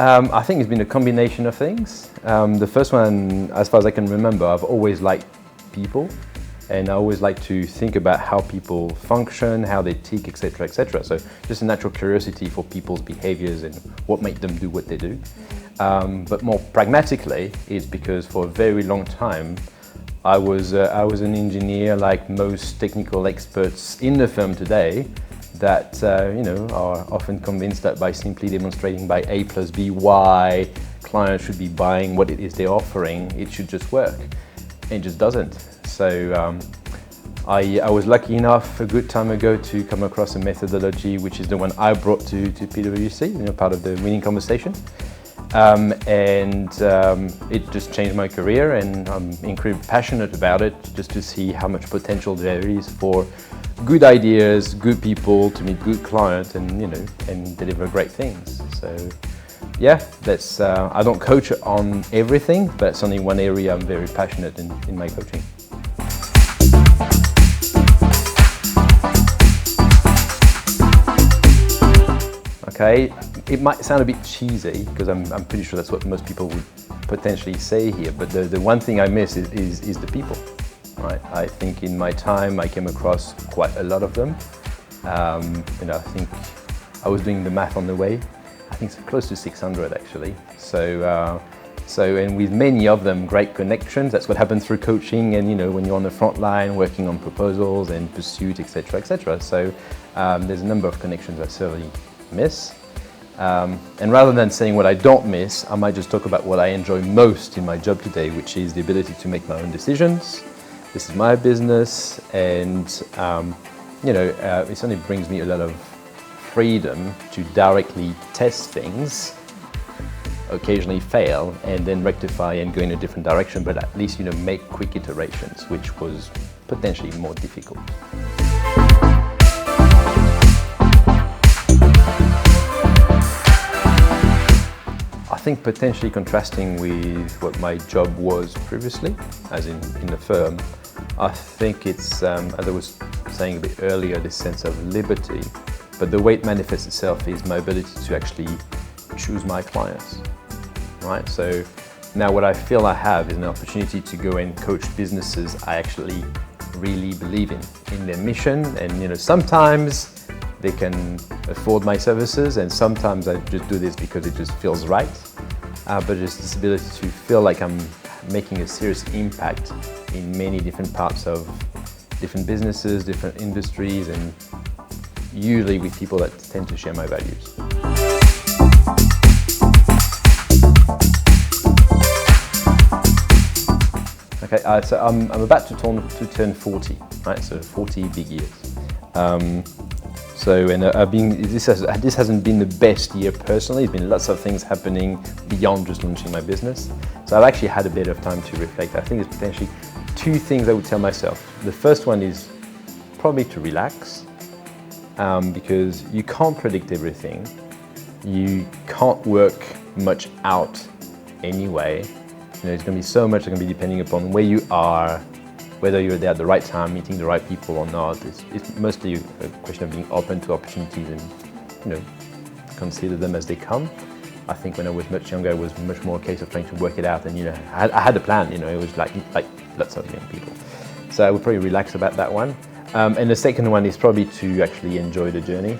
I think it's been a combination of things. The first one, as far as I can remember, I've always liked people, and I always like to think about how people function, how they tick, etc., etc. So just a natural curiosity for people's behaviors and what makes them do what they do. But more pragmatically, is because for a very long time, I was an engineer like most technical experts in the firm today that are often convinced that by simply demonstrating by A plus B why clients should be buying what it is they're offering, it should just work. It just doesn't. So I was lucky enough a good time ago to come across a methodology which is the one I brought to PwC, part of the winning conversation. It just changed my career, and I'm incredibly passionate about it just to see how much potential there is for good ideas, good people to meet good clients and deliver great things. So yeah, that's I don't coach on everything, but it's only one area I'm very passionate in my coaching. Okay, it might sound a bit cheesy because I'm pretty sure that's what most people would potentially say here, but the one thing I miss is the people, right? I think in my time I came across quite a lot of them. I think I was doing the math on the way. I think it's close to 600 actually. So and with many of them, great connections. That's what happens through coaching, and when you're on the front line working on proposals and pursuit, etc., etc. So there's a number of connections I certainly miss. And rather than saying what I don't miss, I might just talk about what I enjoy most in my job today, which is the ability to make my own decisions. This is my business, and it certainly brings me a lot of freedom to directly test things, occasionally fail, and then rectify and go in a different direction, but at least make quick iterations, which was potentially more difficult. I think potentially contrasting with what my job was previously, as in the firm, I think it's, as I was saying a bit earlier, this sense of liberty, but the way it manifests itself is my ability to actually choose my clients, right? So now what I feel I have is an opportunity to go and coach businesses I actually really believe in their mission, and sometimes they can afford my services, and sometimes I just do this because it just feels right. But just this ability to feel like I'm making a serious impact in many different parts of different businesses, different industries, and usually with people that tend to share my values. Okay, so I'm about to turn 40, right? So 40 big years. This hasn't been the best year personally. There's been lots of things happening beyond just launching my business. So I've actually had a bit of time to reflect. I think there's potentially two things I would tell myself. The first one is probably to relax, because you can't predict everything. You can't work much out anyway. It's going to be so much that's going to be depending upon where you are, whether you're there at the right time, meeting the right people or not. It's mostly a question of being open to opportunities and, consider them as they come. I think when I was much younger, it was much more a case of trying to work it out, and, I had a plan, it was like lots of young people. So I would probably relax about that one. And the second one is probably to actually enjoy the journey.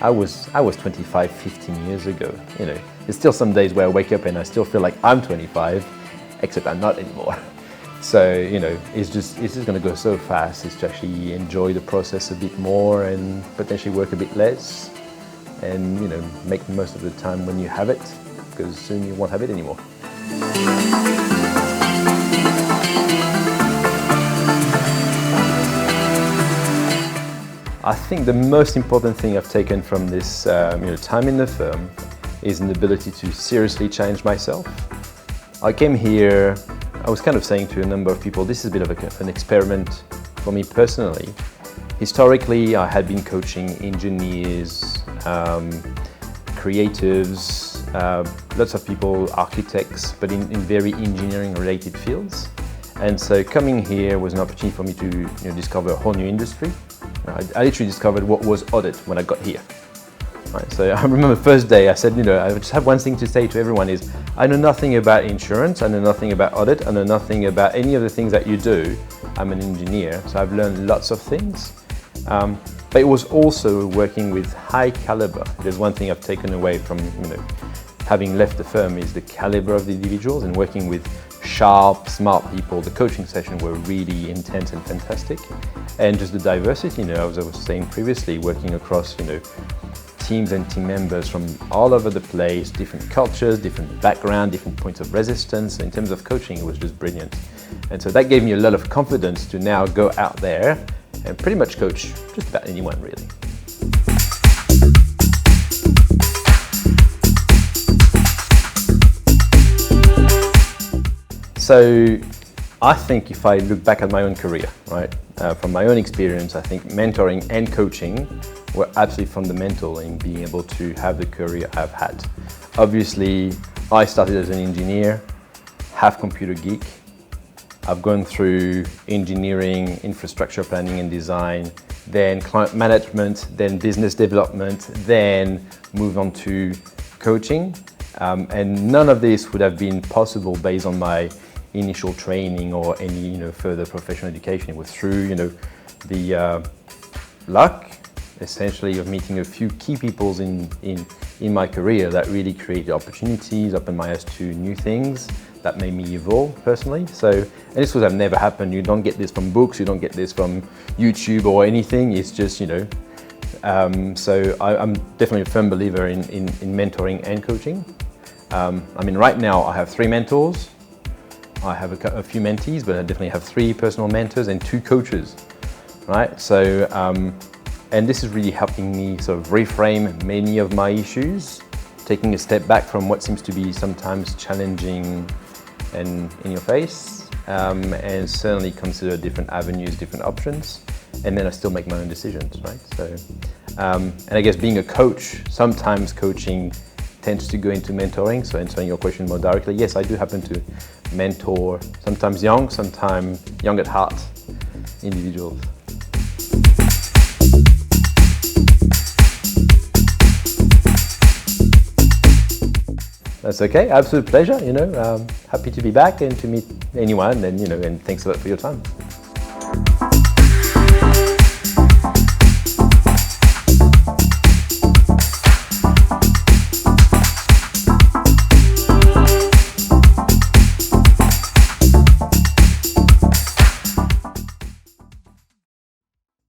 I was 25, 15 years ago, There's still some days where I wake up and I still feel like I'm 25, except I'm not anymore. So, it's just going to go so fast. It's to actually enjoy the process a bit more and potentially work a bit less, and, make the most of the time when you have it, because soon you won't have it anymore. I think the most important thing I've taken from this time in the firm is an ability to seriously challenge myself. I came here, I was kind of saying to a number of people, this is a bit of an experiment for me personally. Historically, I had been coaching engineers, creatives, lots of people, architects, but in very engineering-related fields. And so coming here was an opportunity for me to discover a whole new industry. I literally discovered what was audit when I got here. Right? So I remember the first day I said, I just have one thing to say to everyone is, I know nothing about insurance, I know nothing about audit, I know nothing about any of the things that you do. I'm an engineer, so I've learned lots of things. But it was also working with high caliber. There's one thing I've taken away from having left the firm is the caliber of the individuals, and working with sharp, smart people. The coaching sessions were really intense and fantastic. And just the diversity, as I was saying previously, working across teams and team members from all over the place, different cultures, different background, different points of resistance. In terms of coaching, it was just brilliant. And so that gave me a lot of confidence to now go out there and pretty much coach just about anyone, really. So I think if I look back at my own career, right, from my own experience, I think mentoring and coaching were absolutely fundamental in being able to have the career I've had. Obviously, I started as an engineer, half computer geek. I've gone through engineering, infrastructure planning and design, then client management, then business development, then moved on to coaching. And none of this would have been possible based on my initial training or any further professional education. It was through the luck, essentially, of meeting a few key people in my career that really created opportunities, opened my eyes to new things that made me evolve personally. And this would have never happened. You don't get this from books, you don't get this from YouTube or anything. It's just, so I'm definitely a firm believer in mentoring and coaching. Right now I have 3 mentors. I have a few mentees, but I definitely have 3 personal mentors and 2 coaches, right? So, and this is really helping me sort of reframe many of my issues, taking a step back from what seems to be sometimes challenging and in your face, and certainly consider different avenues, different options, and then I still make my own decisions, right? So, and I guess being a coach, sometimes coaching tends to go into mentoring. So answering your question more directly, yes, I do happen to mentor sometimes young, sometimes young at heart individuals. That's okay, absolute pleasure, happy to be back and to meet anyone, and and thanks a lot for your time.